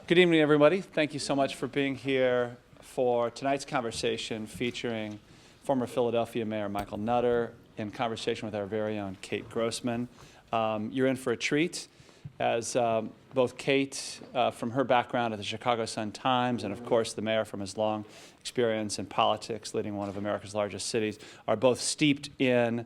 Good evening, everybody. Thank you so much for being here for tonight's conversation featuring former Philadelphia Mayor Michael Nutter in conversation with our very own Kate Grossman. You're in for a treat, as both Kate, from her background at the Chicago Sun-Times, and of course the mayor from his long experience in politics leading one of America's largest cities, are both steeped in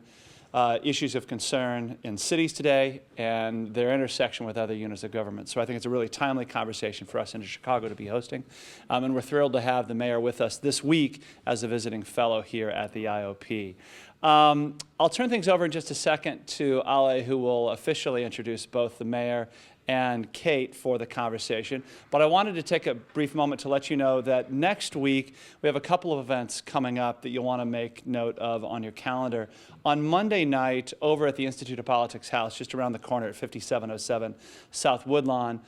issues of concern in cities today and their intersection with other units of government. So I think it's a really timely conversation for us in Chicago to be hosting. And we're thrilled to have the mayor with us this week as a visiting fellow here at the IOP. I'll turn things over in just a second to Ale, who will officially introduce both the mayor and Kate for the conversation. But I wanted to take a brief moment to let you know that next week we have a couple of events coming up that you'll want to make note of on your calendar. On Monday night, over at the Institute of Politics House, just around the corner at 5707 South Woodlawn,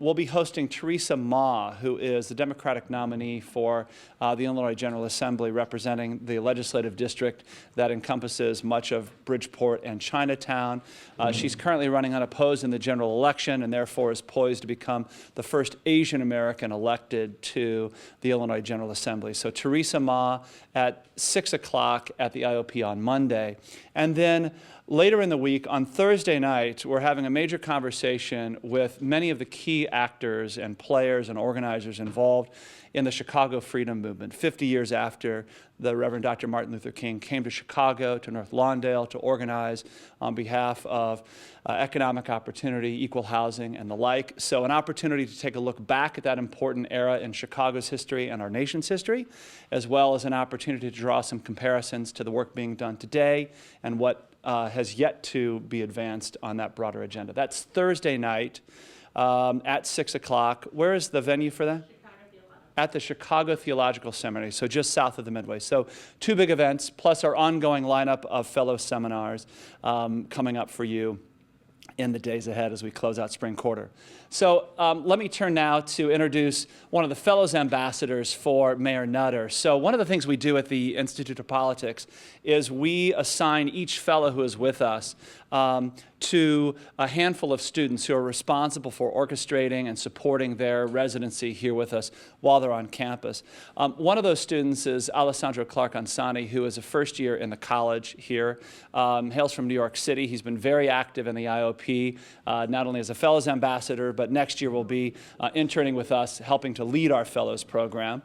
we'll be hosting Theresa Ma, who is the Democratic nominee for the Illinois General Assembly, representing the legislative district that encompasses much of Bridgeport and Chinatown. She's currently running unopposed in the general election and therefore is poised to become the first Asian American elected to the Illinois General Assembly. So Theresa Ma at 6 o'clock at the IOP on Monday. And then later in the week, on Thursday night, we're having a major conversation with many of the key actors and players and organizers involved in the Chicago Freedom Movement, 50 years after the Reverend Dr. Martin Luther King came to Chicago, to North Lawndale, to organize on behalf of economic opportunity, equal housing, and the like. So an opportunity to take a look back at that important era in Chicago's history and our nation's history, as well as an opportunity to draw some comparisons to the work being done today and what has yet to be advanced on that broader agenda. That's Thursday night at 6 o'clock. Where is the venue for that? At the Chicago Theological Seminary, so just south of the Midway. So two big events, plus our ongoing lineup of fellow seminars coming up for you in the days ahead as we close out spring quarter. So let me turn now to introduce one of the Fellows ambassadors for Mayor Nutter. So one of the things we do at the Institute of Politics is we assign each fellow who is with us to a handful of students who are responsible for orchestrating and supporting their residency here with us while they're on campus. One of those students is Alessandro Clark-Ansani, who is a first year in the college here, hails from New York City. He's been very active in the IOP, not only as a Fellows ambassador, but next year will be interning with us, helping to lead our Fellows program.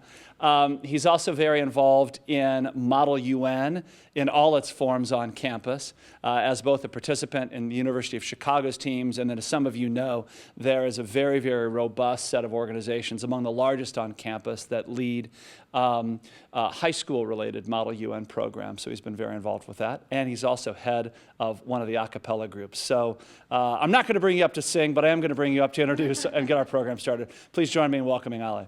He's also very involved in Model UN in all its forms on campus, as both a participant in the University of Chicago's teams, and then as some of you know, there is a very, very robust set of organizations, among the largest on campus, that lead high school-related Model UN programs. So he's been very involved with that. And he's also head of one of the a cappella groups. So I'm not going to bring you up to sing, but I am going to bring you up to introduce and get our program started. Please join me in welcoming Ale.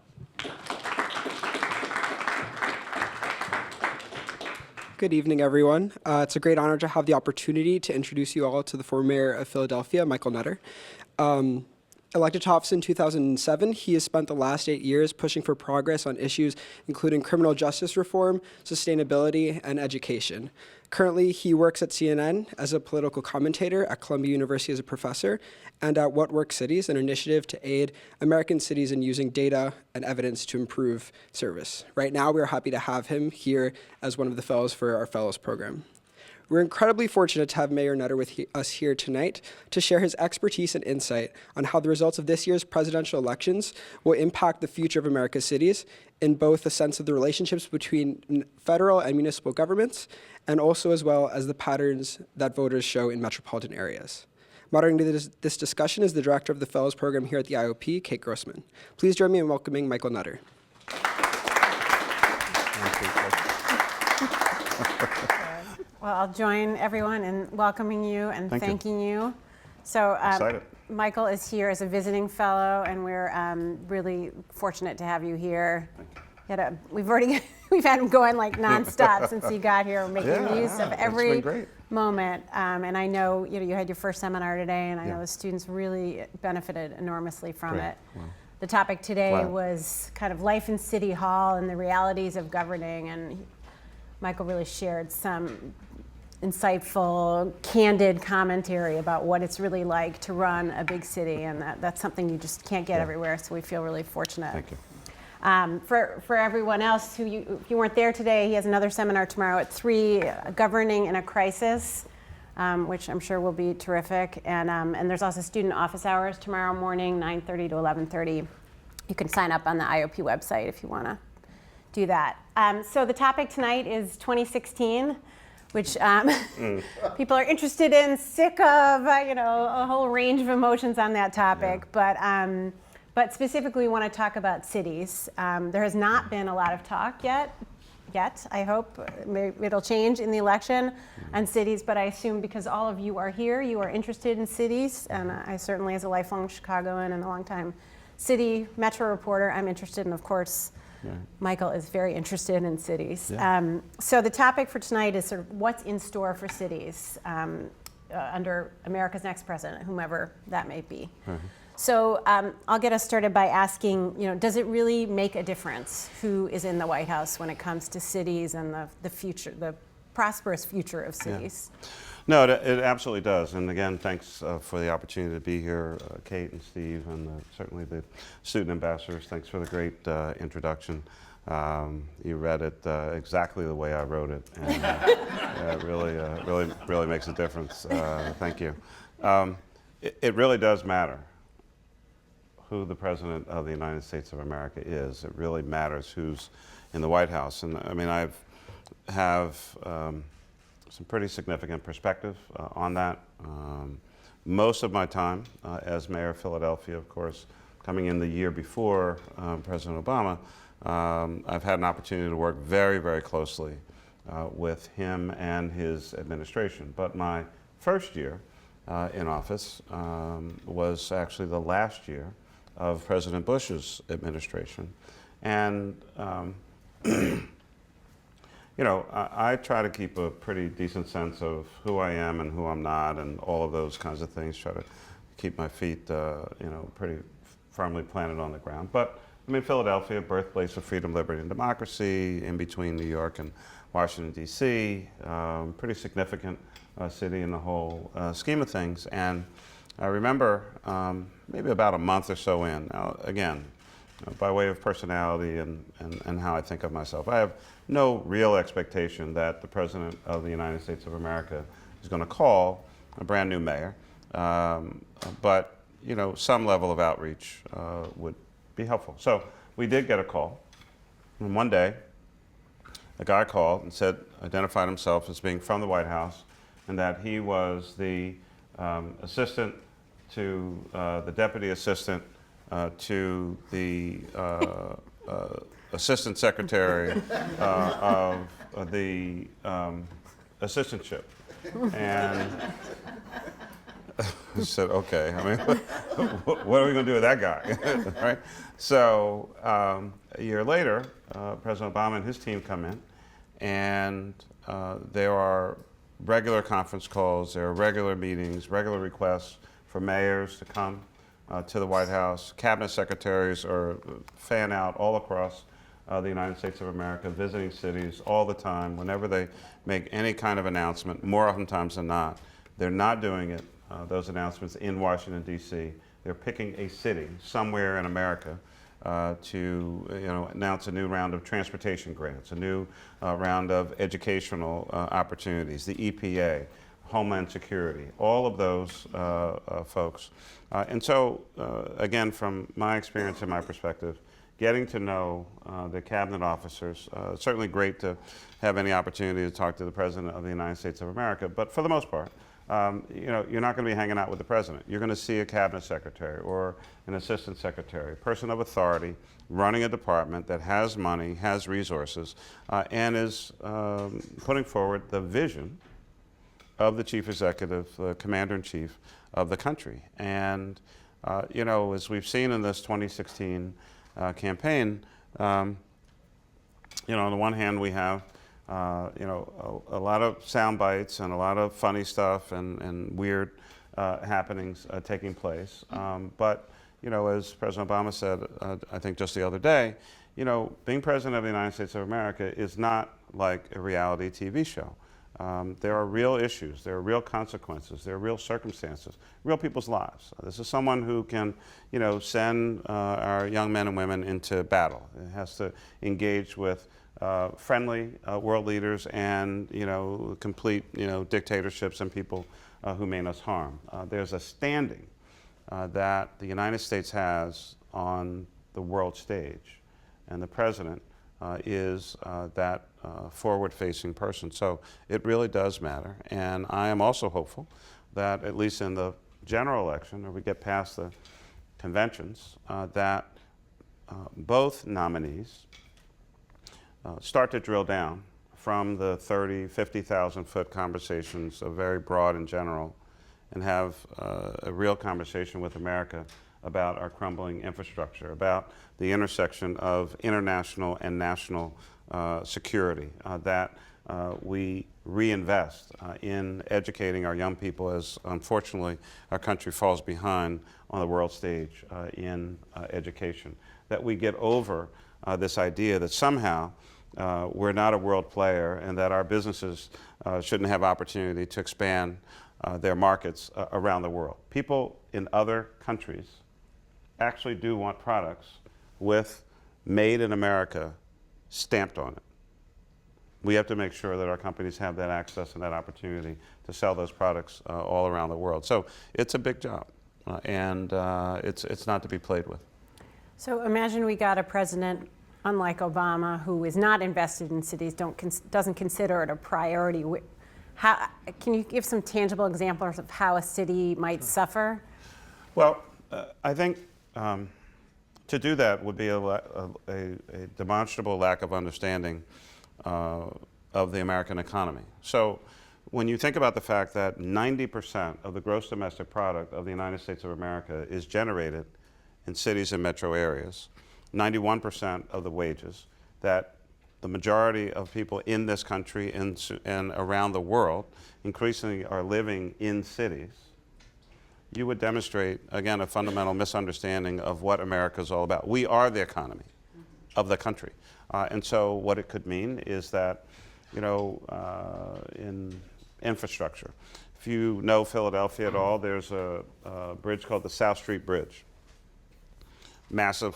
Good evening, everyone. It's a great honor to have the opportunity to introduce you all to the former mayor of Philadelphia, Michael Nutter. Elected to office in 2007, he has spent the last 8 years pushing for progress on issues including criminal justice reform, sustainability, and education. Currently, he works at CNN as a political commentator, at Columbia University as a professor, and at What Works Cities, an initiative to aid American cities in using data and evidence to improve service. Right now, we're happy to have him here as one of the fellows for our Fellows program. We're incredibly fortunate to have Mayor Nutter with us here tonight to share his expertise and insight on how the results of this year's presidential elections will impact the future of America's cities in both the sense of the relationships between federal and municipal governments, and also as well as the patterns that voters show in metropolitan areas. Moderating this discussion is the director of the Fellows Program here at the IOP, Kate Grossman. Please join me in welcoming Michael Nutter. Well, I'll join everyone in welcoming you and thanking you. So Michael is here as a visiting fellow, and we're really fortunate to have you here. We've had him going like nonstop since he got here, making use of every moment. And I know you had your first seminar today, and I know the students really benefited enormously from it. Wow. The topic today was kind of life in City Hall and the realities of governing, and Michael really shared some insightful, candid commentary about what it's really like to run a big city, and that's something you just can't get everywhere, so we feel really fortunate. Thank you. For everyone else if you weren't there today, he has another seminar tomorrow at 3, Governing in a Crisis, which I'm sure will be terrific. And there's also student office hours tomorrow morning, 9:30 to 11:30. You can sign up on the IOP website if you want to do that. So the topic tonight is 2016, which people are interested in, sick of, a whole range of emotions on that topic. Yeah. But specifically, we want to talk about cities. There has not been a lot of talk yet. I hope it'll change in the election on cities, but I assume because all of you are here, you are interested in cities, and I certainly, as a lifelong Chicagoan and a longtime city metro reporter, I'm interested, and of course, Michael is very interested in cities. Yeah. So the topic for tonight is sort of what's in store for cities under America's next president, whomever that may be. Mm-hmm. So I'll get us started by asking, does it really make a difference who is in the White House when it comes to cities and the future, the prosperous future of cities? Yeah. No, it absolutely does. And again, thanks for the opportunity to be here, Kate and Steve, and certainly the student ambassadors. Thanks for the great introduction. You read it exactly the way I wrote it, and it really makes a difference. Thank you. It really does matter who the President of the United States of America is. It really matters who's in the White House. And I mean, I have some pretty significant perspective on that. Most of my time as mayor of Philadelphia, of course, coming in the year before President Obama, I've had an opportunity to work very, very closely with him and his administration. But my first year in office was actually the last year of President Bush's administration. And, I try to keep a pretty decent sense of who I am and who I'm not, and all of those kinds of things, try to keep my feet, pretty firmly planted on the ground. But, I mean, Philadelphia, birthplace of freedom, liberty, and democracy, in between New York and Washington, D.C., pretty significant city in the whole scheme of things. And I remember maybe about a month or so in, now again, by way of personality and how I think of myself, I have no real expectation that the President of the United States of America is going to call a brand new mayor. But, some level of outreach would be helpful. So we did get a call. And one day, a guy called and identified himself as being from the White House, and that he was the assistant to the deputy assistant to the assistant secretary of the assistantship. And I said, okay, I mean, what are we going to do with that guy? Right? So a year later, President Obama and his team come in, and there are regular conference calls, there are regular meetings, regular requests for mayors to come to the White House. Cabinet secretaries are fan out all across the United States of America, visiting cities all the time. Whenever they make any kind of announcement, more oftentimes than not, they're not doing it, those announcements in Washington, D.C. They're picking a city somewhere in America to announce a new round of transportation grants, a new round of educational opportunities, the EPA, Homeland Security, all of those folks. And so, again, from my experience and my perspective, getting to know the cabinet officers, certainly great to have any opportunity to talk to the President of the United States of America, but for the most part, you're not going to be hanging out with the President. You're going to see a cabinet secretary or an assistant secretary, a person of authority, running a department that has money, has resources, and is putting forward the vision of the chief executive, the commander-in-chief of the country. And, as we've seen in this 2016 campaign, on the one hand, we have a lot of sound bites and a lot of funny stuff and weird happenings taking place. But, as President Obama said, I think just the other day, being President of the United States of America is not like a reality TV show. there are real issues, there are real consequences, there are real circumstances, real people's lives. This is someone who can, send our young men and women into battle. It has to engage with friendly world leaders and, complete, dictatorships and people who mean us harm. There's a standing that the United States has on the world stage, and the president is that forward-facing person. So it really does matter, and I am also hopeful that at least in the general election, or we get past the conventions, that both nominees start to drill down from the 30, 50,000 foot conversations, very broad and general, and have a real conversation with America about our crumbling infrastructure, about the intersection of international and national security, that we reinvest in educating our young people as, unfortunately, our country falls behind on the world stage in education, that we get over this idea that somehow we're not a world player and that our businesses shouldn't have opportunity to expand their markets around the world. People in other countries actually do want products with "Made in America" stamped on it. We have to make sure that our companies have that access and that opportunity to sell those products all around the world. So it's a big job, and it's not to be played with. So imagine we got a president unlike Obama, who is not invested in cities, doesn't consider it a priority. Can you give some tangible examples of how a city might suffer? Well, I think to do that would be a demonstrable lack of understanding of the American economy. So when you think about the fact that 90% of the gross domestic product of the United States of America is generated in cities and metro areas, 91% of the wages, that the majority of people in this country and around the world increasingly are living in cities, you would demonstrate, again, a fundamental misunderstanding of what America is all about. We are the economy of the country. And so what it could mean is that, in infrastructure, if you know Philadelphia at all, there's a bridge called the South Street Bridge. Massive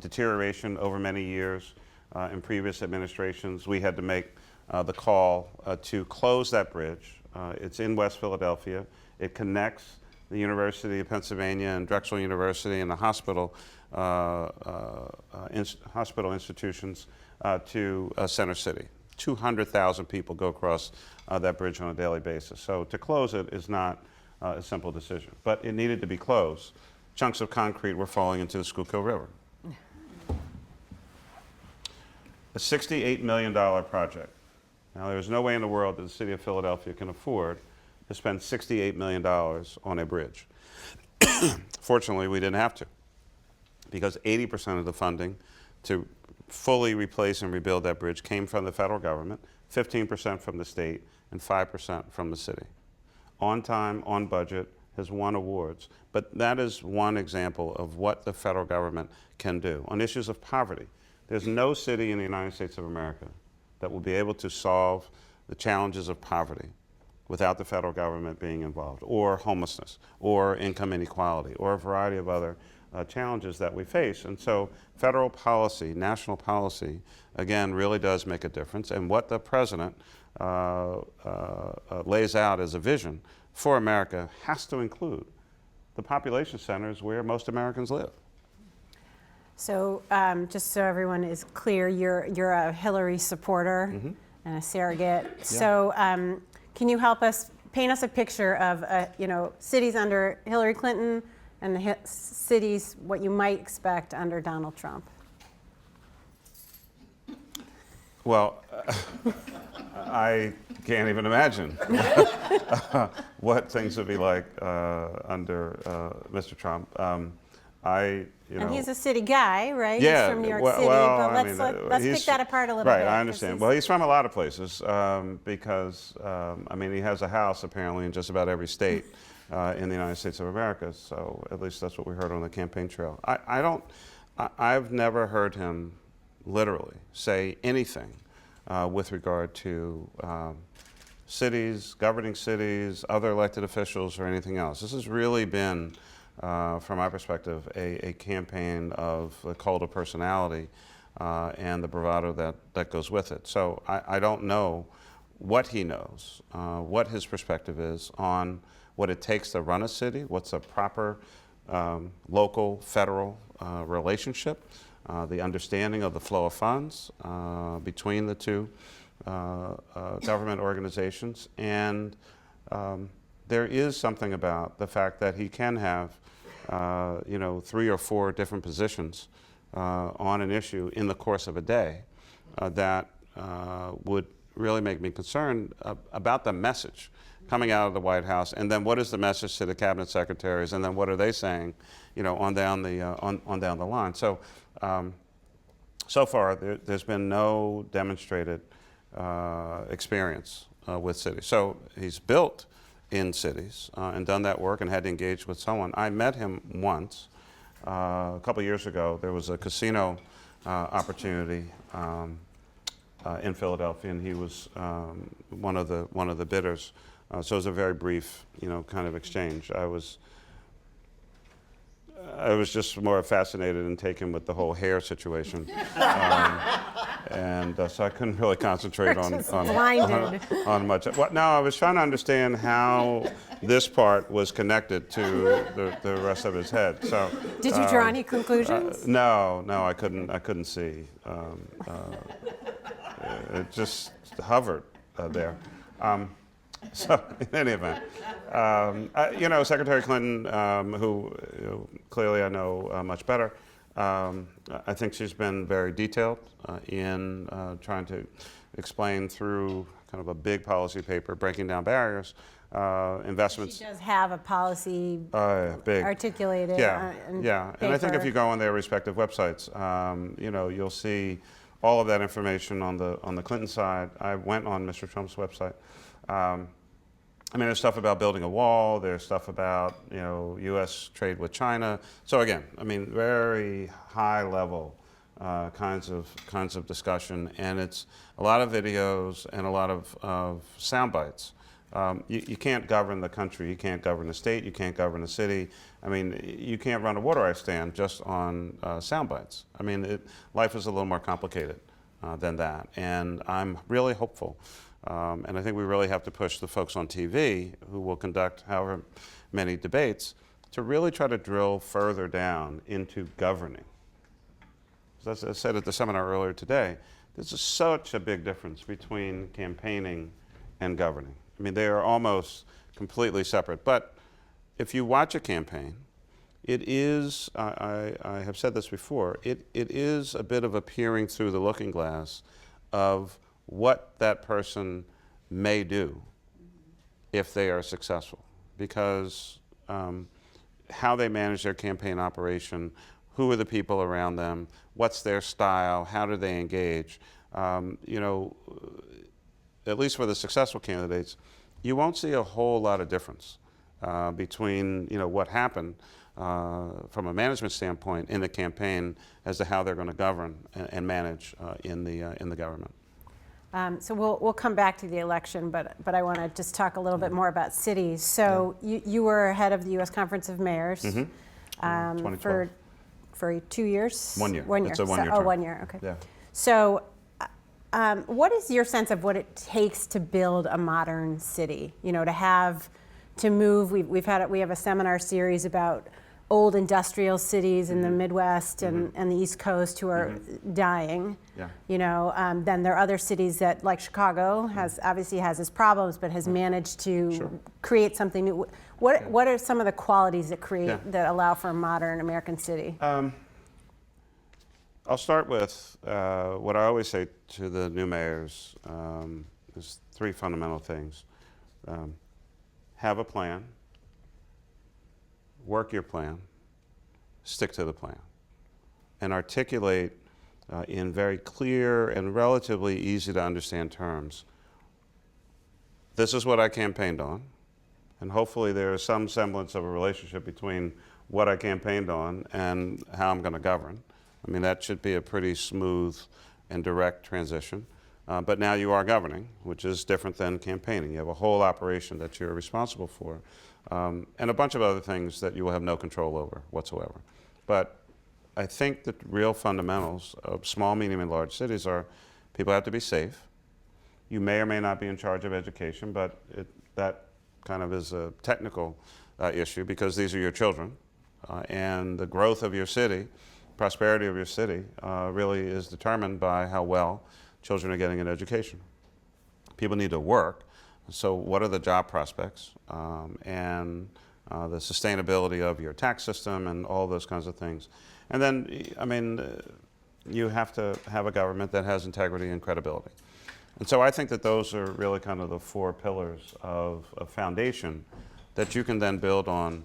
deterioration over many years. In previous administrations, we had to make the call to close that bridge. It's in West Philadelphia. It connects the University of Pennsylvania and Drexel University and the hospital institutions to Center City. 200,000 people go across that bridge on a daily basis. So to close it is not a simple decision, but it needed to be closed. Chunks of concrete were falling into the Schuylkill River. A $68 million project. Now, there's no way in the world that the city of Philadelphia can afford to spend $68 million on a bridge. Fortunately, we didn't have to, because 80% of the funding to fully replace and rebuild that bridge came from the federal government, 15% from the state, and 5% from the city. On time, on budget, has won awards. But that is one example of what the federal government can do. On issues of poverty, there's no city in the United States of America that will be able to solve the challenges of poverty without the federal government being involved, or homelessness, or income inequality, or a variety of other challenges that we face. And so federal policy, national policy, again, really does make a difference. And what the president lays out as a vision for America has to include the population centers where most Americans live. So just so everyone is clear, you're a Hillary supporter and a surrogate. Yeah. So can you help us paint us a picture of cities under Hillary Clinton and the cities what you might expect under Donald Trump? Well, I can't even imagine what things would be like under Mr. Trump. And he's a city guy, right? Yeah, he's from New York City. But let's pick that apart a little bit. Right, I understand. Well, he's from a lot of places because, he has a house apparently in just about every state in the United States of America. So at least that's what we heard on the campaign trail. I've never heard him literally say anything with regard to cities, governing cities, other elected officials, or anything else. This has really been, from my perspective, a campaign of the cult of personality and the bravado that goes with it. So I don't know what he knows, what his perspective is on what it takes to run a city, what's a proper local, federal relationship, the understanding of the flow of funds between the two government organizations. And there is something about the fact that he can have 3 or 4 different positions on an issue in the course of a day that would really make me concerned about the message coming out of the White House, and then what is the message to the cabinet secretaries, and then what are they saying, on down the line. So, so far there's been no demonstrated experience with cities. So he's built in cities and done that work and had to engage with someone. I met him once a couple years ago. There was a casino opportunity in Philadelphia, and he was one of the bidders. So it was a very brief, kind of exchange. I was just more fascinated and taken with the whole hair situation, and so I couldn't really concentrate on much. No, I was trying to understand how this part was connected to the rest of his head. So did you draw any conclusions? No, I couldn't see. It just hovered there. So, in any event, Secretary Clinton, who clearly I know much better, I think she's been very detailed in trying to explain through kind of a big policy paper, breaking down barriers, investments. She does have a policy big. articulated. Yeah, Paper. And I think if you go on their respective websites, you'll see all of that information on the Clinton side. I went on Mr. Trump's website. There's stuff about building a wall. There's stuff about U.S. trade with China. So again, very high level kinds of discussion, and it's a lot of videos and a lot of sound bites. You can't govern the country. You can't govern the state. You can't govern the city. You can't run a water ice stand just on sound bites. Life is a little more complicated than that, and I'm really hopeful. And I think we really have to push the folks on TV who will conduct however many debates to really try to drill further down into governing. As I said at the seminar earlier today, there's such a big difference between campaigning and governing. They are almost completely separate. But if you watch a campaign, it is, I have said this before, it is a bit of a peering through the looking glass of what that person may do if they are successful, because how they manage their campaign operation, who are the people around them, what's their style, how do they engage. At least for the successful candidates, you won't see a whole lot of difference between what happened from a management standpoint in the campaign as to how they're going to govern and manage in the government. So we'll come back to the election, but I want to just talk a little bit more about cities. So you were head of the U.S. Conference of Mayors for 2 years? 1 year. 1 year. It's a 1 year term. Oh, 1 year. Okay. Yeah. So, what is your sense of what it takes to build a modern city? To move. We have a seminar series about old industrial cities in the Midwest and the East Coast who are dying. Yeah. Then there are other cities that, like Chicago, obviously has its problems, but has managed to create something new. What are some of the qualities that allow for a modern American city? I'll start with what I always say to the new mayors. There's 3 fundamental things. Have a plan. Work your plan, stick to the plan, and articulate in very clear and relatively easy to understand terms. This is what I campaigned on, and hopefully there is some semblance of a relationship between what I campaigned on and how I'm going to govern. That should be a pretty smooth and direct transition. But now you are governing, which is different than campaigning. You have a whole operation that you're responsible for, and a bunch of other things that you will have no control over whatsoever. But I think the real fundamentals of small, medium, and large cities are people have to be safe. You may or may not be in charge of education, but that kind of is a technical issue because these are your children. And the growth of your city, prosperity of your city, really is determined by how well children are getting an education. People need to work. So what are the job prospects and the sustainability of your tax system and all those kinds of things. And then, I mean, you have to have a government that has integrity and credibility. And so I think that those are really kind of the four pillars of a foundation that you can then build on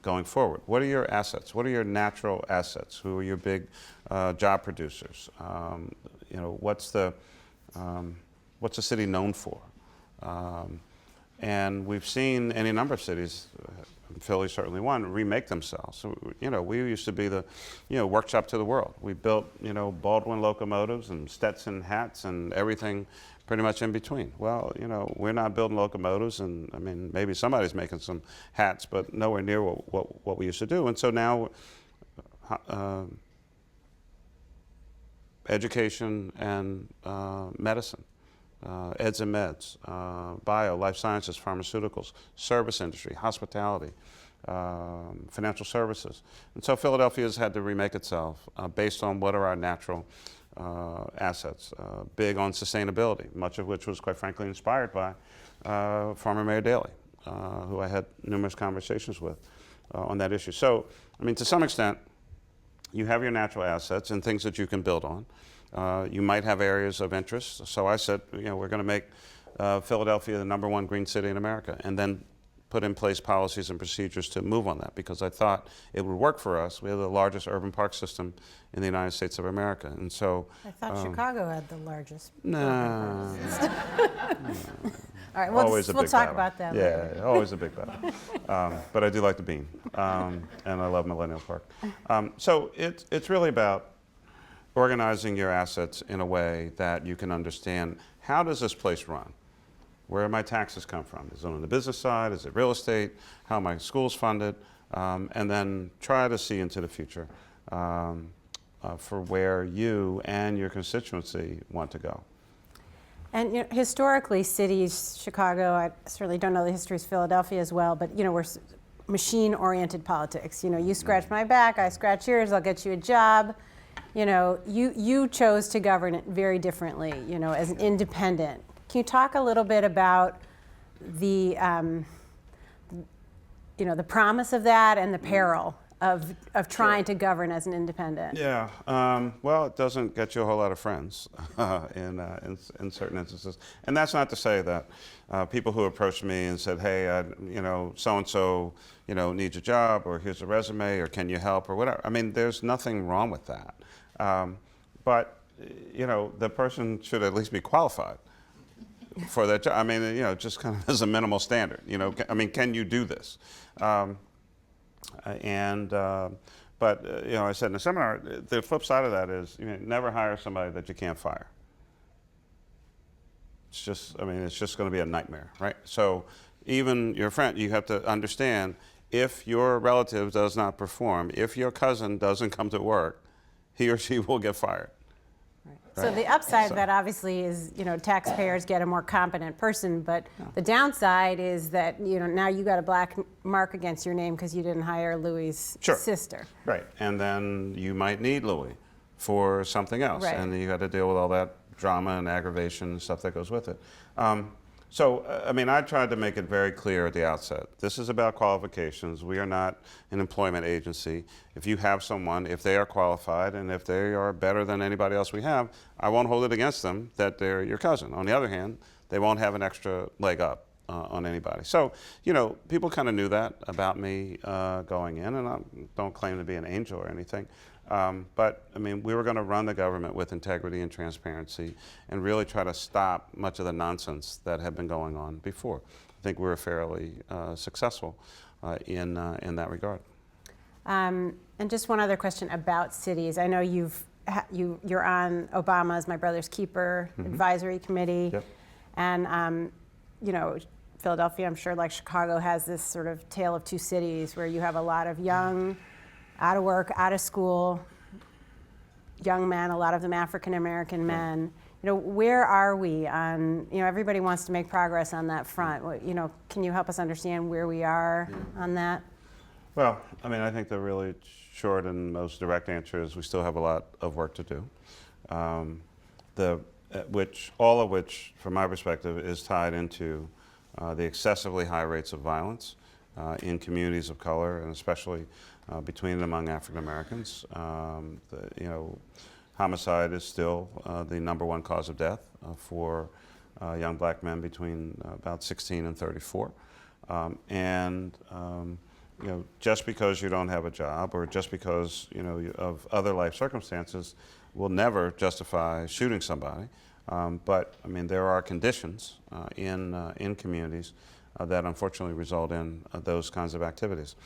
going forward. What are your assets? What are your natural assets? Who are your big job producers? You know, what's the city known for? And we've seen any number of cities, Philly certainly one, remake themselves. So, you know, we used to be the, workshop to the world. We built, Baldwin locomotives and Stetson hats and everything pretty much in between. Well, we're not building locomotives, and I mean, maybe somebody's making some hats, but nowhere near what we used to do. And so now, education and medicine. Eds and meds, bio, life sciences, pharmaceuticals, service industry, hospitality, financial services. And so Philadelphia has had to remake itself based on what are our natural assets. Big on sustainability, much of which was quite frankly inspired by former Mayor Daley, who I had numerous conversations with on that issue. So, I mean, to some extent, you have your natural assets and things that you can build on. You might have areas of interest. So I said, we're going to make Philadelphia the #1 green city in America, and then put in place policies and procedures to move on that, because I thought it would work for us. We have the largest urban park system in the United States of America, and so. I thought Chicago had the largest. Nah. All right, Always we'll talk about that later. Yeah, always a big battle. But I do like the bean, and I love Millennial Park. So it's really about organizing your assets in a way that you can understand, how does this place run? Where do my taxes come from? Is it on the business side? Is it real estate? How are my schools funded? And then try to see into the future for where you and your constituency want to go. And historically, cities, Chicago, I certainly don't know the history of Philadelphia as well, but we're machine-oriented politics. You scratch my back, I scratch yours, I'll get you a job. You chose to govern it very differently, as an independent. Can you talk a little bit about the promise of that and the peril of trying to govern as an independent? Yeah, well, it doesn't get you a whole lot of friends in certain instances. And that's not to say that people who approached me and said, hey, so-and-so, needs a job, or here's a resume, or can you help, or whatever. I mean, there's nothing wrong with that. But, the person should at least be qualified for that job. I mean, just kind of as a minimal standard, I mean, can you do this? But I said in the seminar, the flip side of that is, never hire somebody that you can't fire. It's just going to be a nightmare, right? So even your friend, you have to understand, if your relative does not perform, if your cousin doesn't come to work, he or she will get fired. Right. So the upside of that obviously is, taxpayers get a more competent person, but the downside is that, now you got a black mark against your name because you didn't hire Louis' sister. Right, and then you might need Louis for something else, right. And you got to deal with all that drama and aggravation and stuff that goes with it. I tried to make it very clear at the outset. This is about qualifications. We are not an employment agency. If you have someone, if they are qualified, and if they are better than anybody else we have, I won't hold it against them that they're your cousin. On the other hand, they won't have an extra leg up on anybody. So, people kind of knew that about me going in, and I don't claim to be an angel or anything. But we were going to run the government with integrity and transparency, and really try to stop much of the nonsense that had been going on before. I think we were fairly successful in that regard. And just one other question about cities. I know you've you're on Obama's My Brother's Keeper advisory committee. Yep. And, you know, Philadelphia, I'm sure, like Chicago, has this sort of tale of two cities where you have a lot of young, out of work, out of school, young men, a lot of them African-American men. You know, where are we on, you know, everybody wants to make progress on that front. You know, can you help us understand where we are on that? Well, I mean, I think the really short and most direct answer is we still have a lot of work to do. All of which, from my perspective, is tied into the excessively high rates of violence in communities of color, and especially between and among African Americans. You know, homicide is still the #1 cause of death for young black men between about 16 and 34. You know, just because you don't have a job, or just because, you know, of other life circumstances, will never justify shooting somebody. But I mean, there are conditions in communities that unfortunately result in those kinds of activities.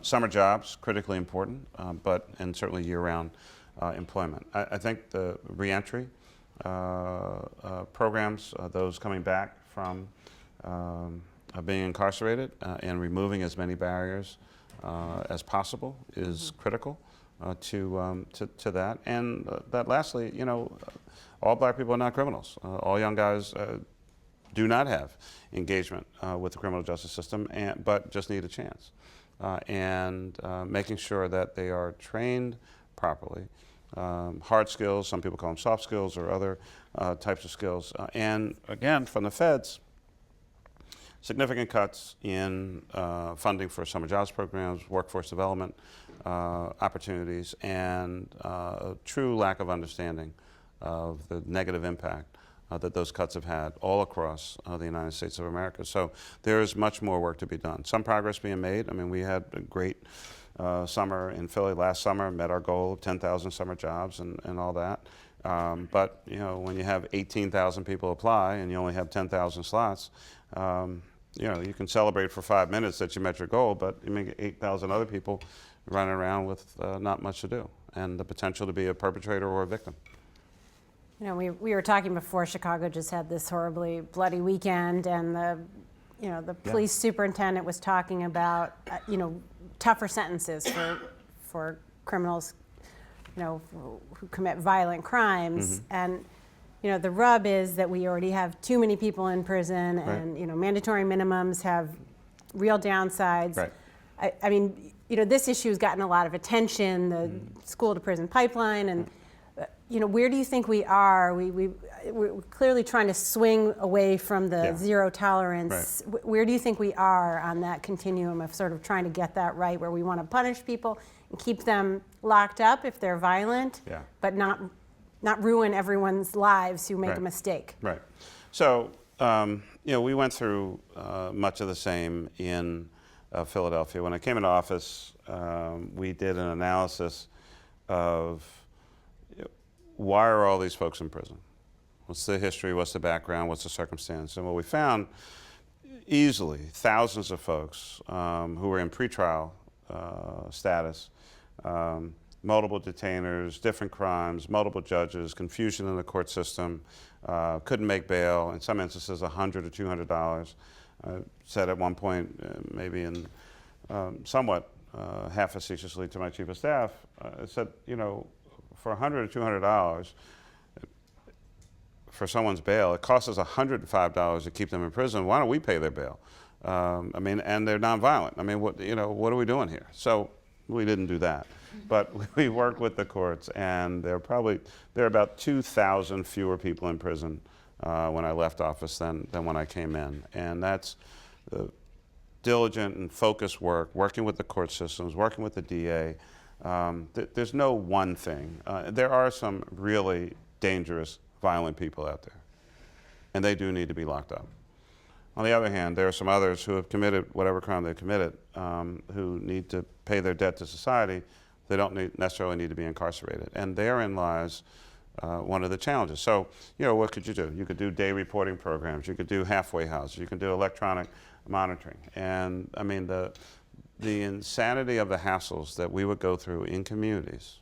Summer jobs, critically important, and certainly year-round employment. I think the reentry programs, those coming back from being incarcerated and removing as many barriers as possible is critical to that. And that lastly, you know, all black people are not criminals. All young guys do not have engagement with the criminal justice system, but just need a chance. Making sure that they are trained properly. Hard skills, some people call them soft skills, or other types of skills. And again, from the feds, significant cuts in funding for summer jobs programs, workforce development opportunities, and a true lack of understanding of the negative impact that those cuts have had all across the United States of America. So there is much more work to be done. Some progress being made. I mean, we had a great summer in Philly last summer, met our goal of 10,000 summer jobs and all that. But you know, when you have 18,000 people apply and you only have 10,000 slots, you know, you can celebrate for 5 minutes that you met your goal, but you may get 8,000 other people running around with not much to do, and the potential to be a perpetrator or a victim. You know, we were talking before. Chicago just had this horribly bloody weekend, and the police superintendent was talking about you know, tougher sentences for criminals, you know, who commit violent crimes. And you know, the rub is that we already have too many people in prison, and you know, mandatory minimums have real downsides. I mean, you know, this issue has gotten a lot of attention, the school to prison pipeline, and you know, where do you think we are? We're clearly trying to swing away from the zero tolerance. Where do you think we are on that continuum of sort of trying to get that right, where we want to punish people and keep them locked up if they're violent, but not ruin everyone's lives who make a mistake? Right. So, you know, we went through much of the same in Philadelphia. When I came into office, we did an analysis of why are all these folks in prison? What's the history? What's the background? What's the circumstance? And what we found, easily thousands of folks who were in pretrial status, multiple detainers, different crimes, multiple judges, confusion in the court system, couldn't make bail, in some instances $100 or $200. Said at one point, maybe in somewhat half facetiously to my chief of staff, I said, you know, for $100 or $200 for someone's bail, it costs us $105 to keep them in prison. Why don't we pay their bail? I mean, and they're nonviolent. I mean, what are we doing here? So we didn't do that, but we worked with the courts, and there are about 2,000 fewer people in prison when I left office than when I came in, and that's the diligent and focused work, working with the court systems, working with the DA. There's no one thing. There are some really dangerous, violent people out there, and they do need to be locked up. On the other hand, there are some others who have committed whatever crime they've committed, who need to pay their debt to society. They don't necessarily need to be incarcerated, and therein lies one of the challenges. So, you know, what could you do? You could do day reporting programs. You could do halfway houses. You can do electronic monitoring. And I mean, the insanity of the hassles that we would go through in communities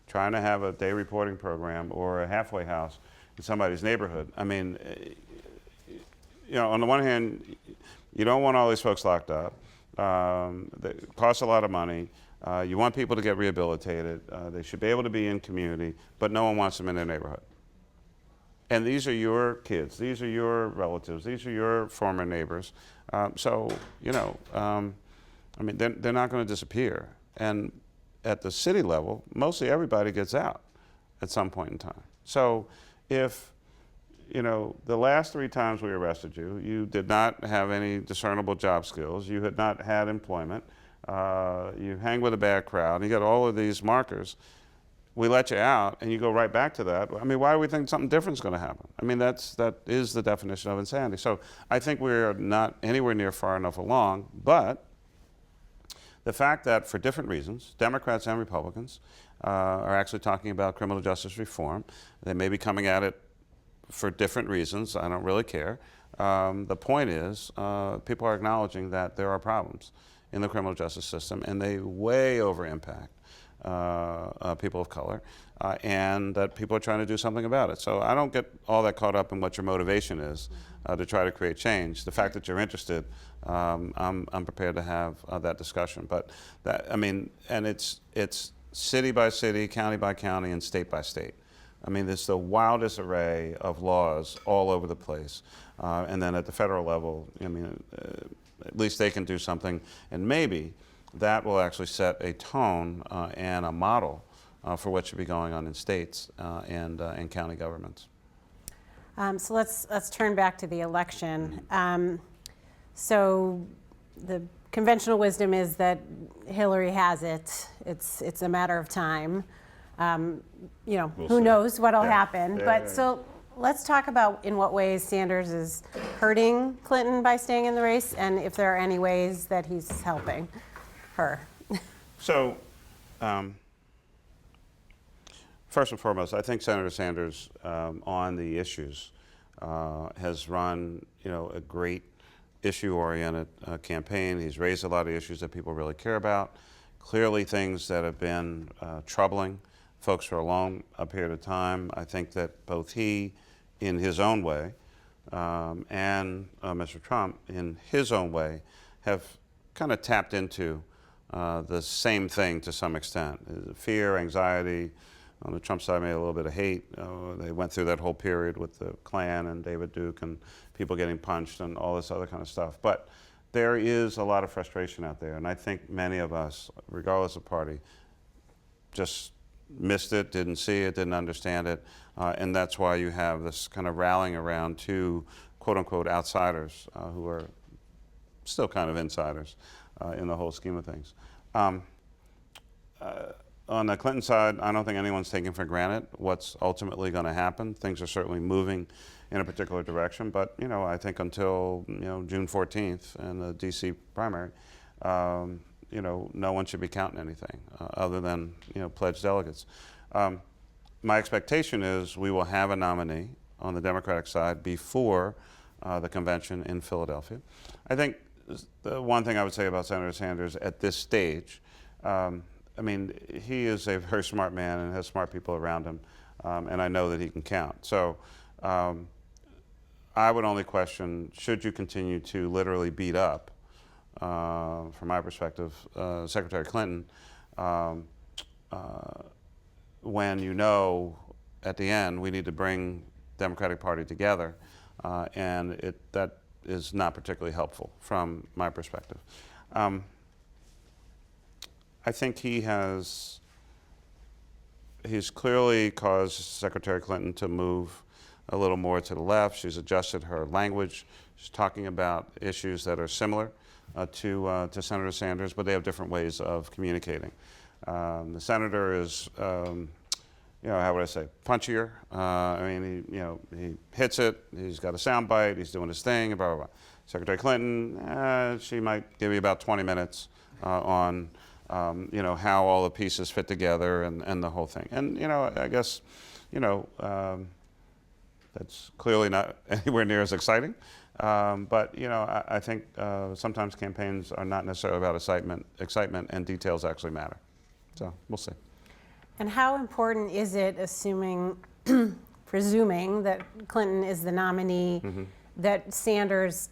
trying to have a day reporting program or a halfway house in somebody's neighborhood. I mean, on the one hand, you don't want all these folks locked up. It costs a lot of money. You want people to get rehabilitated. They should be able to be in community, but no one wants them in their neighborhood. And these are your kids. These are your relatives. These are your former neighbors. So, I mean, they're not going to disappear. And at the city level, mostly everybody gets out at some point in time. So if, the last 3 times we arrested you, you did not have any discernible job skills, you had not had employment, you hang with a bad crowd, and you got all of these markers, we let you out and you go right back to that. I mean, why do we think something different is going to happen? I mean, that is the definition of insanity. So I think we're not anywhere near far enough along, but the fact that for different reasons, Democrats and Republicans are actually talking about criminal justice reform. They may be coming at it for different reasons. I don't really care. The point is, people are acknowledging that there are problems in the criminal justice system, and they way over impact people of color, and that people are trying to do something about it. So I don't get all that caught up in what your motivation is to try to create change. The fact that you're interested, I'm prepared to have that discussion. But and it's city by city, county by county, and state by state. I mean, there's the wildest array of laws all over the place. And then at the federal level, at least they can do something, and maybe that will actually set a tone and a model for what should be going on in states and county governments. So let's turn back to the election. So the conventional wisdom is that Hillary has it. It's a matter of time. Who knows what'll happen? So let's talk about in what ways Sanders is hurting Clinton by staying in the race, and if there are any ways that he's helping her. So, first and foremost, I think Senator Sanders on the issues has run, a great issue-oriented campaign. He's raised a lot of issues that people really care about. Clearly, things that have been troubling folks for a long period of time. I think that both he, in his own way, and Mr. Trump, in his own way, have kind of tapped into the same thing to some extent. Fear, anxiety. On the Trump side, maybe a little bit of hate. They went through that whole period with the Klan and David Duke and people getting punched and all this other kind of stuff. But there is a lot of frustration out there, and I think many of us, regardless of party, just missed it, didn't see it, didn't understand it, and that's why you have this kind of rallying around two quote-unquote outsiders who are still kind of insiders in the whole scheme of things. On the Clinton side, I don't think anyone's taking for granted what's ultimately going to happen. Things are certainly moving in a particular direction, but I think until June 14th and the DC primary, no one should be counting anything other than pledged delegates. My expectation is we will have a nominee on the Democratic side before the convention in Philadelphia. I think the one thing I would say about Senator Sanders at this stage, he is a very smart man and has smart people around him, and I know that he can count. So I would only question, should you continue to literally beat up, from my perspective, Secretary Clinton, when at the end we need to bring Democratic Party together, and that is not particularly helpful from my perspective. I think he's clearly caused Secretary Clinton to move a little more to the left. She's adjusted her language. She's talking about issues that are similar to Senator Sanders, but they have different ways of communicating. The senator is, how would I say, punchier. He hits it. He's got a sound bite. He's doing his thing. Blah blah blah. Secretary Clinton, she might give you about 20 minutes on. How all the pieces fit together and the whole thing. And, I guess, that's clearly not anywhere near as exciting. But, I think sometimes campaigns are not necessarily about excitement, and details actually matter. So we'll see. And how important is it, presuming that Clinton is the nominee, that Sanders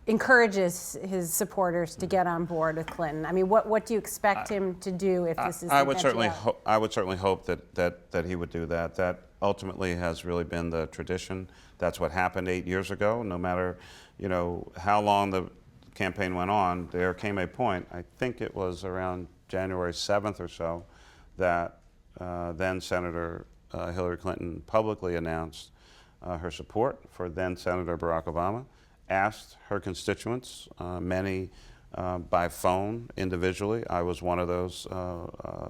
encourages his supporters to get on board with Clinton? I mean, what do you expect him to do if this is I would certainly eventuality? I would certainly hope that he would do that. That ultimately has really been the tradition. That's what happened 8 years ago. No matter, how long the campaign went on, there came a point, I think it was around January 7th or so, that then Senator Hillary Clinton publicly announced her support for then Senator Barack Obama, asked her constituents, many by phone individually. I was one of those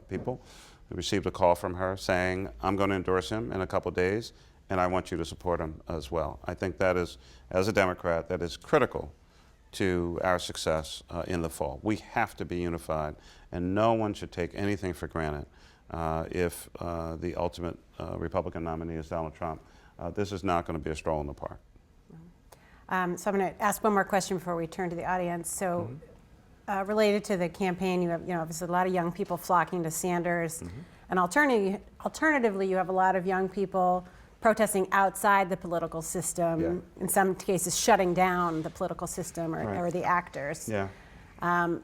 people who received a call from her saying, I'm going to endorse him in a couple days, and I want you to support him as well. I think that is, as a Democrat, that is critical to our success in the fall. We have to be unified, and no one should take anything for granted if the ultimate Republican nominee is Donald Trump. This is not going to be a stroll in the park. So I'm going to ask one more question before we turn to the audience. So related to the campaign, you have obviously a lot of young people flocking to Sanders. And alternatively, you have a lot of young people protesting outside the political system, in some cases shutting down the political system or the actors. Yeah. On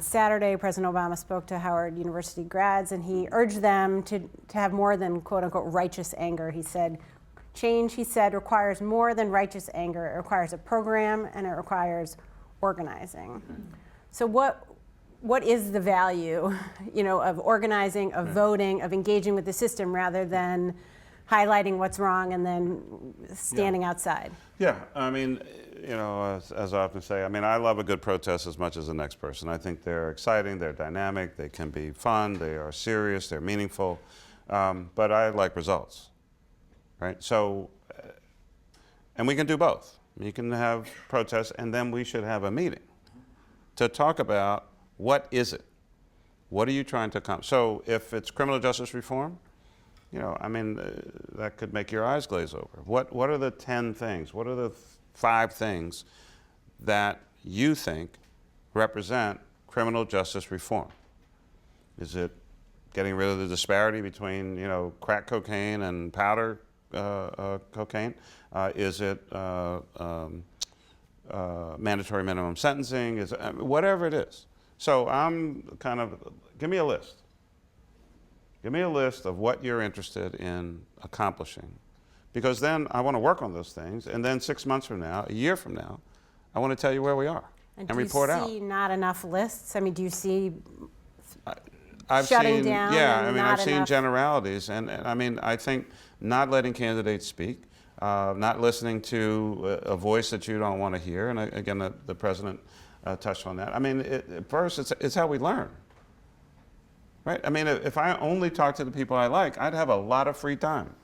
Saturday, President Obama spoke to Howard University grads, and he urged them to have more than quote unquote righteous anger. He said, change, he said, requires more than righteous anger. It requires a program, and it requires organizing. So what is the value, of organizing, of voting, of engaging with the system rather than highlighting what's wrong and then standing outside? Yeah, I mean, as I often say, I love a good protest as much as the next person. I think they're exciting, they're dynamic, they can be fun, they are serious, they're meaningful, but I like results, right? So, and we can do both. You can have protests, and then we should have a meeting to talk about what is it? What are you trying to accomplish? So if it's criminal justice reform, that could make your eyes glaze over. What are the 10 things? What are the 5 things that you think represent criminal justice reform? Is it getting rid of the disparity between, crack cocaine and powder cocaine? Is it mandatory minimum sentencing? Is it, whatever it is. So I'm give me a list. Give me a list of what you're interested in accomplishing, because then I want to work on those things, and then 6 months from now, a year from now, I want to tell you where we are and report out. Do you see not enough lists? Do you see I've shutting seen, down? Yeah, I've seen generalities, and I think not letting candidates speak, not listening to a voice that you don't want to hear, and again, the president touched on that. First, it's how we learn. Right? If I only talk to the people I like, I'd have a lot of free time.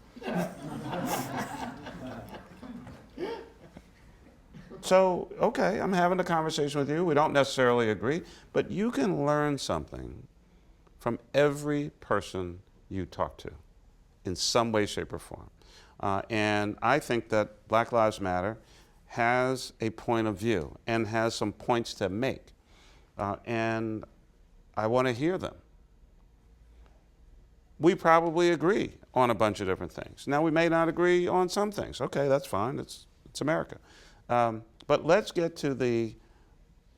So, okay, I'm having a conversation with you. We don't necessarily agree, but you can learn something from every person you talk to in some way, shape, or form. And I think that Black Lives Matter has a point of view and has some points to make. And I want to hear them. We probably agree on a bunch of different things. Now, we may not agree on some things. Okay, that's fine. It's America. But let's get to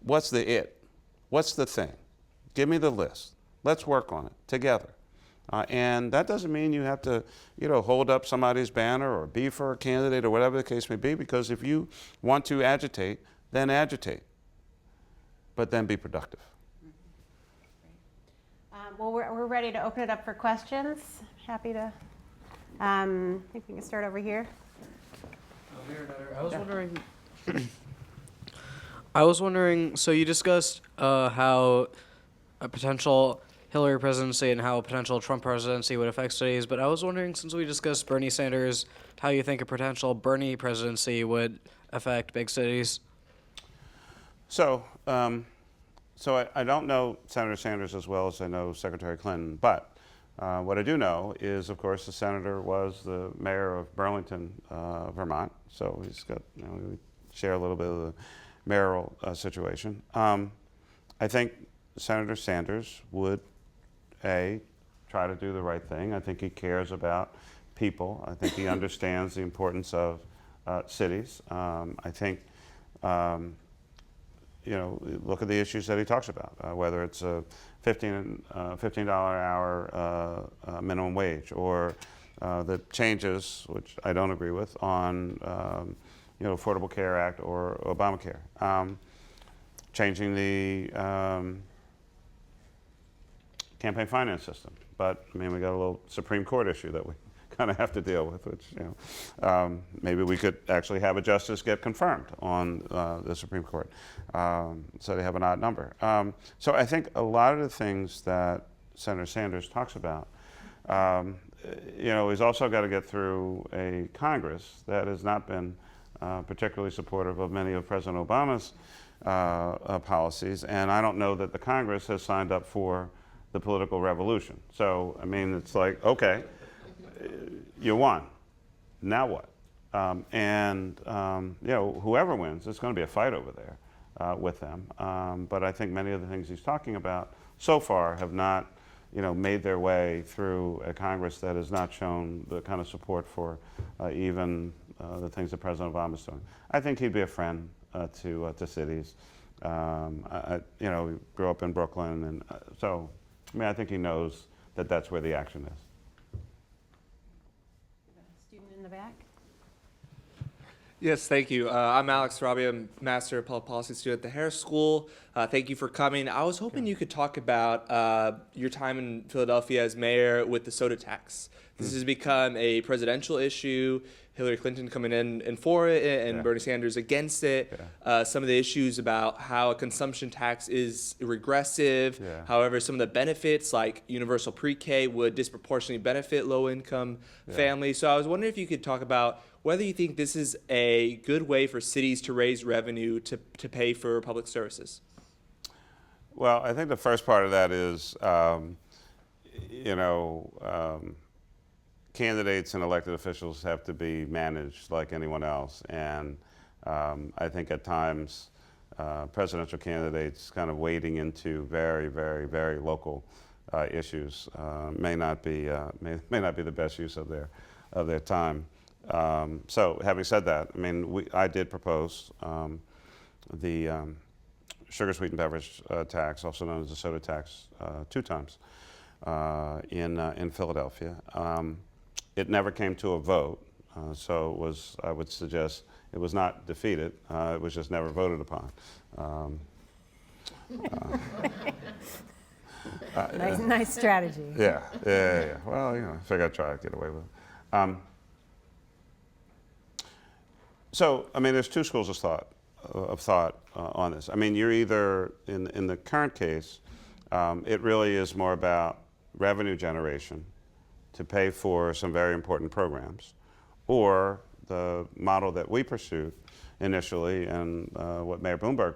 what's the it? What's the thing? Give me the list. Let's work on it together. And that doesn't mean you have to, hold up somebody's banner or be for a candidate or whatever the case may be, because if you want to agitate, then agitate. But then be productive. Well, we're ready to open it up for questions. Happy to. I think we can start over here. I was wondering, so you discussed how a potential Hillary presidency and how a potential Trump presidency would affect cities, but I was wondering, since we discussed Bernie Sanders, how you think a potential Bernie presidency would affect big cities? So I don't know Senator Sanders as well as I know Secretary Clinton, but what I do know is, of course, the senator was the mayor of Burlington, Vermont, so he's got, we share a little bit of the mayoral situation. I think Senator Sanders would, try to do the right thing. I think he cares about people. I think he understands the importance of cities. I think, look at the issues that he talks about, whether it's a $15 an hour minimum wage, or the changes, which I don't agree with, on Affordable Care Act or Obamacare, changing the campaign finance system. But I mean, we got a little Supreme Court issue that we kind of have to deal with, which maybe we could actually have a justice get confirmed on the Supreme Court, so they have an odd number. So I think a lot of the things that Senator Sanders talks about, he's also got to get through a Congress that has not been particularly supportive of many of President Obama's policies, and I don't know that the Congress has signed up for the political revolution. So, I mean, it's like, okay, you won. Now what? Whoever wins, it's going to be a fight over there with them. But I think many of the things he's talking about so far have not, made their way through a Congress that has not shown the kind of support for even the things that President Obama's doing. I think he'd be a friend to cities. He grew up in Brooklyn, and so, I think he knows that that's where the action is. Student in the back. Yes, thank you. I'm Alex Robbie. I'm Master of Public Policy student at the Harris School. Thank you for coming. I was hoping you could talk about your time in Philadelphia as mayor with the soda tax. This has become a presidential issue. Hillary Clinton coming in for it, and Bernie Sanders against it. Some of the issues about how a consumption tax is regressive. However, some of the benefits, like universal pre-K, would disproportionately benefit low-income families. So I was wondering if you could talk about whether you think this is a good way for cities to raise revenue to pay for public services. Well, I think the first part of that is, candidates and elected officials have to be managed like anyone else. And I think at times presidential candidates kind of wading into very, very, very local issues may not be the best use of their time. So having said that, I mean, I did propose the sugar sweetened beverage tax, also known as the soda tax, 2 times in Philadelphia. It never came to a vote, so it was, I would suggest, it was not defeated. It was just never voted upon. Nice strategy. Yeah. Well, I figured I'd try to get away with it. So, I mean, there's 2 schools of thought on this. I mean, you're either, in the current case, it really is more about revenue generation to pay for some very important programs, or the model that we pursued initially, and what Mayor Bloomberg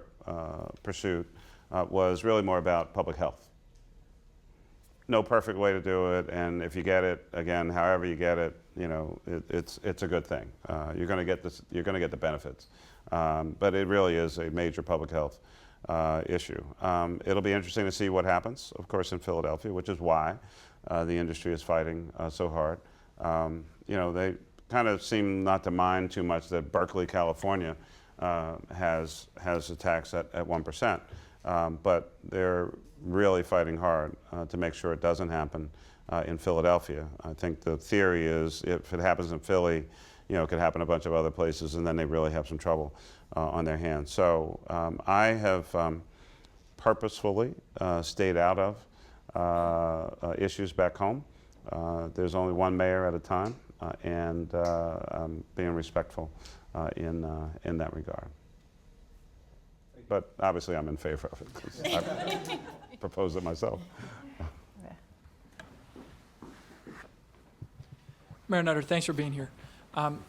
pursued, was really more about public health. No perfect way to do it, and if you get it, again, however you get it, it's a good thing. You're going to get this. You're going to get the benefits, but it really is a major public health issue. It'll be interesting to see what happens, of course, in Philadelphia, which is why the industry is fighting so hard. They kind of seem not to mind too much that Berkeley, California, has a tax at 1%, but they're really fighting hard to make sure it doesn't happen in Philadelphia. I think the theory is if it happens in Philly, it could happen a bunch of other places, and then they really have some trouble on their hands. So I have purposefully stayed out of issues back home. There's only one mayor at a time, and I'm being respectful in that regard. But obviously I'm in favor of it, 'cause I proposed it myself. Mayor Nutter, thanks for being here.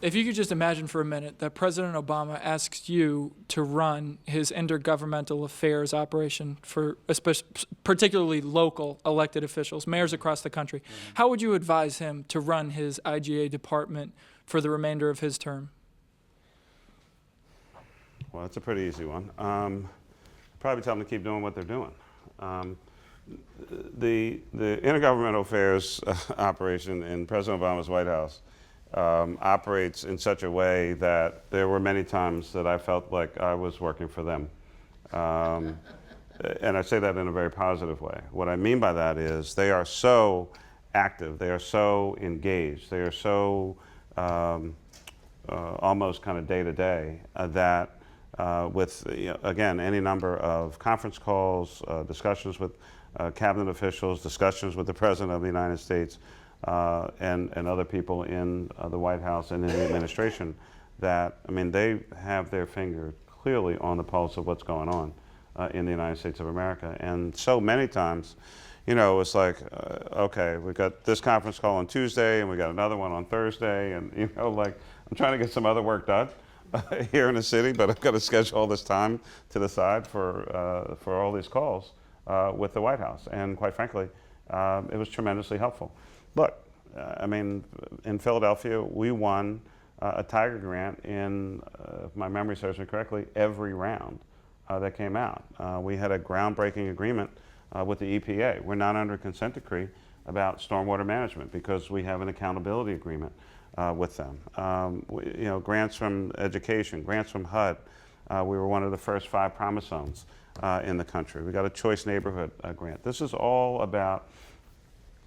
If you could just imagine for a minute that President Obama asks you to run his intergovernmental affairs operation for particularly local elected officials, mayors across the country, how would you advise him to run his IGA department for the remainder of his term? Well, that's a pretty easy one. Probably tell them to keep doing what they're doing. the intergovernmental affairs operation in President Obama's White House operates in such a way that there were many times that I felt like I was working for them. And I say that in a very positive way. What I mean by that is they are so active, they are so engaged, they are so almost kind of day to day that with, again, any number of conference calls, discussions with cabinet officials, discussions with the President of the United States, and other people in the White House and in the administration, that, I mean, they have their finger clearly on the pulse of what's going on in the United States of America. And so many times, it's like, okay, we got this conference call on Tuesday, and we got another one on Thursday, and, like, I'm trying to get some other work done here in the city, but I've got to schedule all this time to the side for all these calls with the White House. And quite frankly, it was tremendously helpful. Look, I mean, in Philadelphia, we won a Tiger Grant in, if my memory serves me correctly, every round that came out. We had a groundbreaking agreement with the EPA. We're not under a consent decree about stormwater management because we have an accountability agreement with them. Grants from education, grants from HUD. We were one of the first 5 promise zones in the country. We got a choice neighborhood grant. This is all about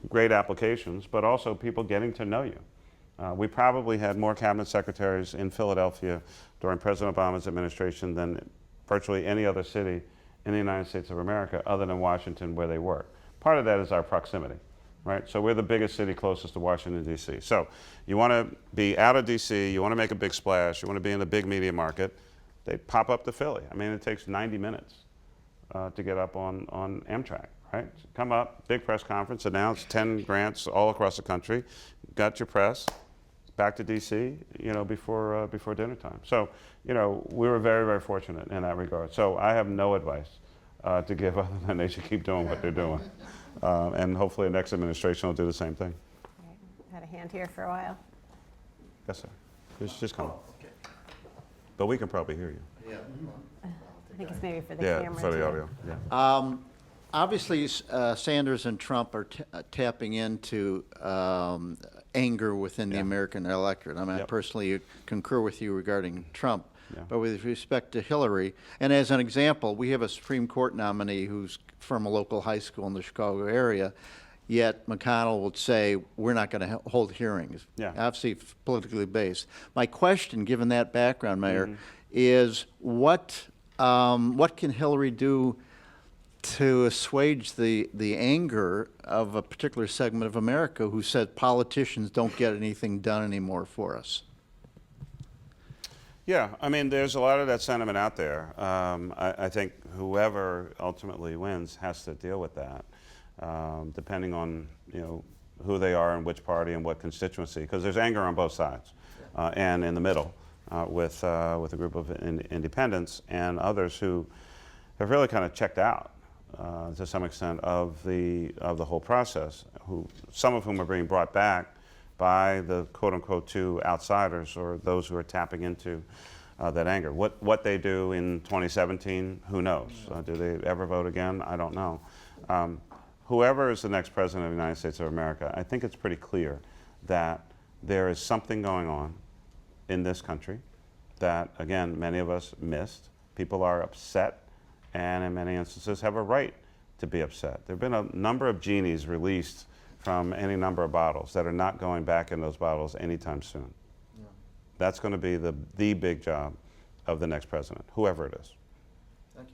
great applications, but also people getting to know you. We probably had more cabinet secretaries in Philadelphia during President Obama's administration than virtually any other city in the United States of America other than Washington, where they work. Part of that is our proximity, right? So we're the biggest city closest to Washington, D.C. So you want to be out of D.C., you want to make a big splash, you want to be in the big media market, they pop up to Philly. I mean, it takes 90 minutes to get up on Amtrak, right? Come up, big press conference, announce 10 grants all across the country, got your press, back to D.C., before dinner time. So, we were very, very fortunate in that regard. So I have no advice to give other than they should keep doing what they're doing. And hopefully the next administration will do the same thing. Right. Had a hand here for a while. Yes, sir. Just come. But we can probably hear you. I think it's maybe for the Yeah, camera. for the too. audio. Yeah. Obviously, Sanders and Trump are tapping into anger within the American electorate. I mean, I Yep. personally concur with you regarding Trump. Yeah. But with respect to Hillary, and as an example, we have a Supreme Court nominee who's from a local high school in the Chicago area, yet McConnell would say, we're not going to hold hearings. Yeah. Obviously politically based. My question, given that background, Mayor, is what can Hillary do to assuage the anger of a particular segment of America who said politicians don't get anything done anymore for us? Yeah, I mean, there's a lot of that sentiment out there. I think whoever ultimately wins has to deal with that, depending on who they are and which party and what constituency, because there's anger on both sides, and in the middle with a group of independents and others who have really kind of checked out to some extent of the whole process. Some of whom are being brought back by the quote-unquote 2 outsiders or those who are tapping into that anger. What they do in 2017, who knows? Do they ever vote again? I don't know. Whoever is the next president of the United States of America, I think it's pretty clear that there is something going on in this country that, again, many of us missed. People are upset and in many instances have a right to be upset. There have been a number of genies released from any number of bottles that are not going back in those bottles anytime soon. Yeah. That's going to be the big job of the next president, whoever it is. Thank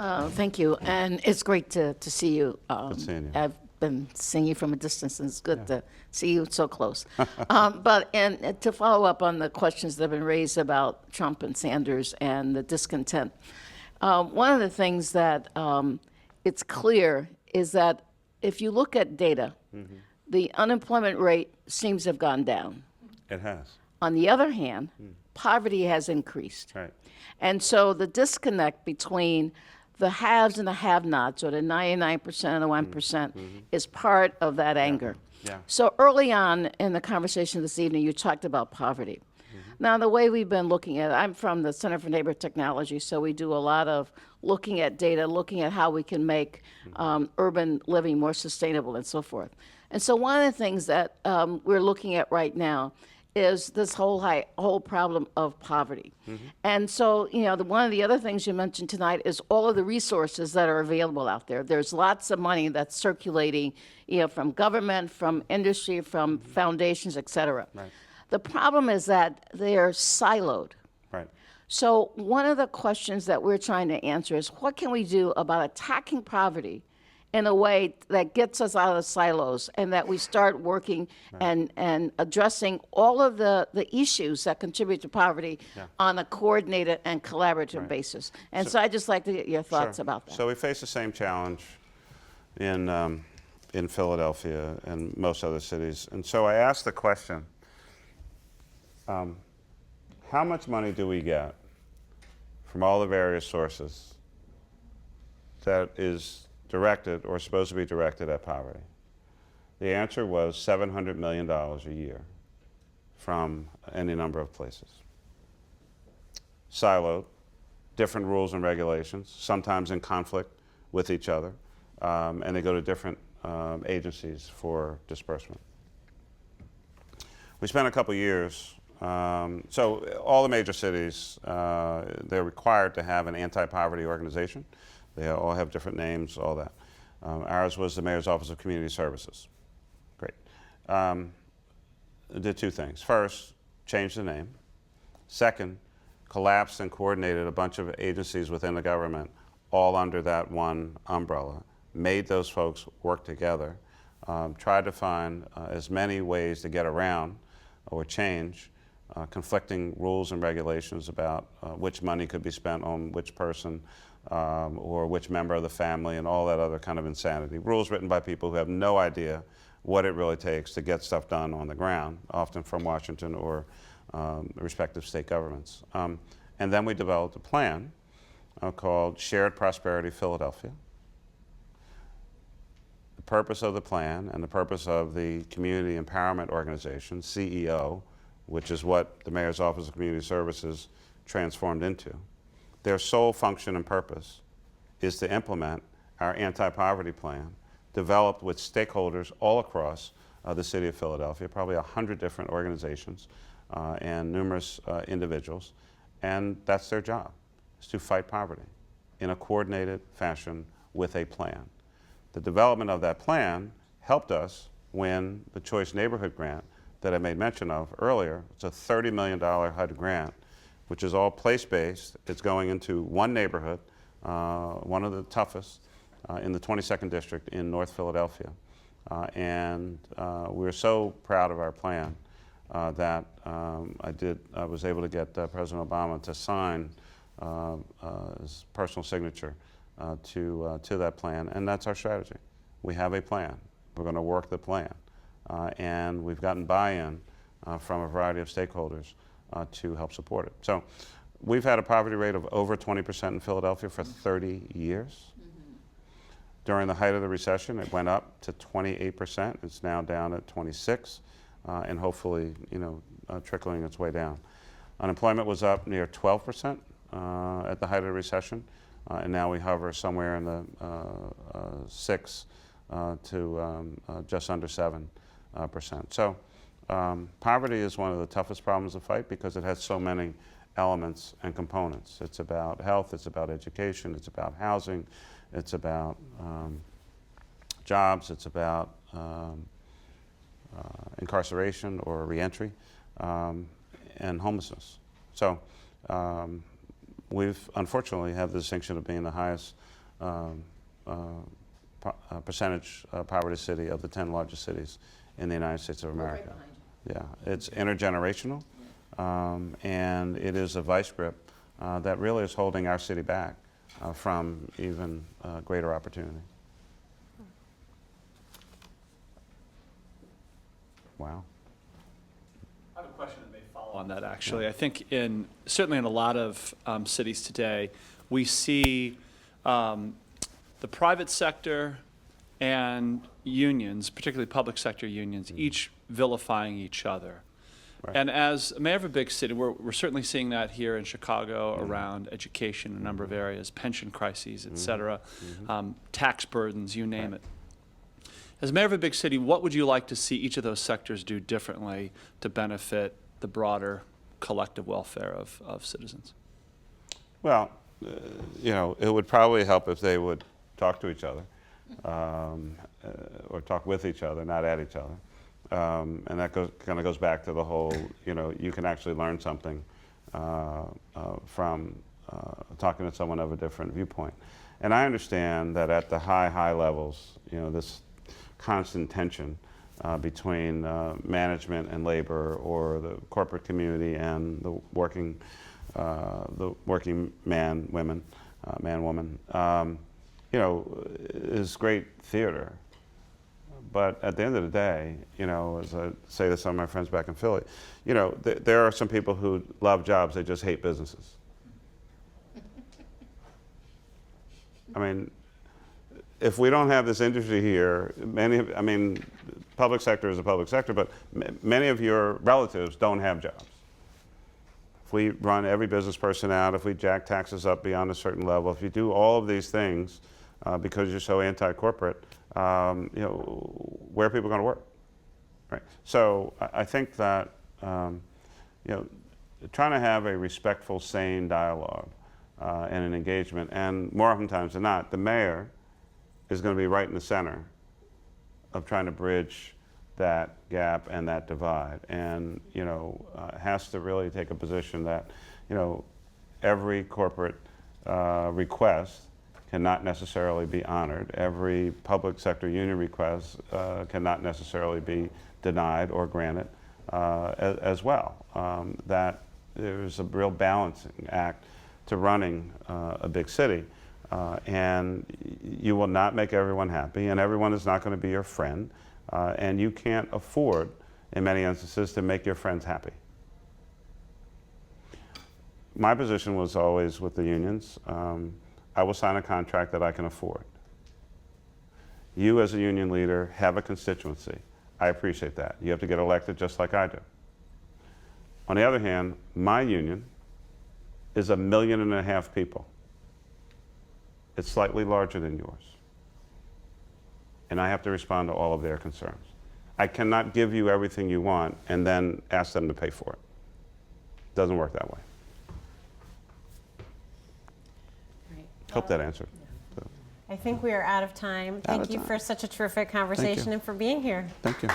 you. Thank you, and it's great to see you. Good seeing you. I've been seeing you from a distance, and it's good to see you so close. But to follow up on the questions that have been raised about Trump and Sanders and the discontent, one of the things that it's clear is that if you look at data, the unemployment rate seems to have gone down. It has. On the other hand, poverty has increased. Right. And so the disconnect between the haves and the have-nots, or the 99% and the 1%, is part of that anger. Yeah. So early on in the conversation this evening, you talked about poverty. Now, the way we've been looking at it, I'm from the Center for Neighborhood Technology, so we do a lot of looking at data, looking at how we can make urban living more sustainable and so forth. And so one of the things that we're looking at right now is this whole problem of poverty. And so, one of the other things you mentioned tonight is all of the resources that are available out there. There's lots of money that's circulating, from government, from industry, from foundations, et cetera. Right. The problem is that they're siloed. Right. So one of the questions that we're trying to answer is what can we do about attacking poverty in a way that gets us out of the silos and that we start working and addressing all of the issues that contribute to poverty on a coordinated and collaborative basis. And so I'd just like to get your thoughts Sure. about that. So we face the same challenge in Philadelphia and most other cities. And so I asked the question, how much money do we get from all the various sources that is directed or supposed to be directed at poverty? The answer was $700 million a year from any number of places. Siloed, different rules and regulations, sometimes in conflict with each other, and they go to different agencies for disbursement. We spent a couple years, so all the major cities, they're required to have an anti-poverty organization. They all have different names, all that. Ours was the Mayor's Office of Community Services. Great. Did two things. First, changed the name. Second, collapsed and coordinated a bunch of agencies within the government all under that one umbrella, made those folks work together, tried to find as many ways to get around or change conflicting rules and regulations about which money could be spent on which person, or which member of the family, and all that other kind of insanity. Rules written by people who have no idea what it really takes to get stuff done on the ground, often from Washington or respective state governments. And then we developed a plan called Shared Prosperity Philadelphia. The purpose of the plan and the purpose of the Community Empowerment Organization, CEO, which is what the Mayor's Office of Community Services transformed into, their sole function and purpose is to implement our anti-poverty plan, developed with stakeholders all across the city of Philadelphia, probably 100 different organizations and numerous individuals, and that's their job, is to fight poverty in a coordinated fashion with a plan. The development of that plan helped us win the Choice Neighborhood Grant that I made mention of earlier. It's a $30 million HUD grant, which is all place-based. It's going into one neighborhood, one of the toughest in the 22nd District in North Philadelphia. And we're so proud of our plan that I was able to get President Obama to sign his personal signature to that plan, and that's our strategy. We have a plan. We're going to work the plan. And we've gotten buy-in from a variety of stakeholders to help support it. So we've had a poverty rate of over 20% in Philadelphia for 30 years. During the height of the recession, it went up to 28%. It's now down at 26, and hopefully, trickling its way down. Unemployment was up near 12% at the height of the recession, and now we hover somewhere in the 6 to just under 7%. So poverty is one of the toughest problems to fight because it has so many elements and components. It's about health, it's about education, it's about housing, it's about jobs, it's about incarceration or reentry, and homelessness. So we've unfortunately have the distinction of being the highest percentage poverty city of the 10 largest cities in the United States of America. Yeah, it's intergenerational, and it is a vice grip that really is holding our city back from even greater opportunity. Wow. I have a question that may follow on that, actually. I think certainly in a lot of cities today, we see the private sector and unions, particularly public sector unions, each vilifying each other. Right. And as mayor of a big city, we're certainly seeing that here in Chicago around education in a number of areas, pension crises, et cetera, tax burdens, you name it. As mayor of a big city, what would you like to see each of those sectors do differently to benefit the broader collective welfare of citizens? Well, you know, it would probably help if they would talk to each other, or talk with each other, not at each other. And that kind of goes back to the whole, you know, you can actually learn something from talking to someone of a different viewpoint. And I understand that at the high levels, you know, this constant tension between management and labor, or the corporate community and the working man, woman, you know, is great theater. But at the end of the day, you know, as I say to some of my friends back in Philly, you know, there are some people who love jobs, they just hate businesses. I mean, if we don't have this industry here, I mean, public sector is a public sector, but many of your relatives don't have jobs. If we run every business person out, if we jack taxes up beyond a certain level, if you do all of these things because you're so anti-corporate, you know, where are people going to work? Right. So I think that you know, trying to have a respectful, sane dialogue and an engagement, and more oftentimes than not, the mayor is going to be right in the center of trying to bridge that gap and that divide, and you know, has to really take a position that, you know, every corporate request cannot necessarily be honored. Every public sector union request cannot necessarily be denied or granted as well. That there's a real balancing act to running a big city. And you will not make everyone happy, and everyone is not going to be your friend, and you can't afford, in many instances, to make your friends happy. My position was always with the unions, I will sign a contract that I can afford. You as a union leader have a constituency. I appreciate that. You have to get elected just like I do. On the other hand, my union is 1.5 million people. It's slightly larger than yours. And I have to respond to all of their concerns. I cannot give you everything you want and then ask them to pay for it. It doesn't work that way. Hope that answered. I think we are out of time. Thank you for such a terrific conversation and for being here. Thank you.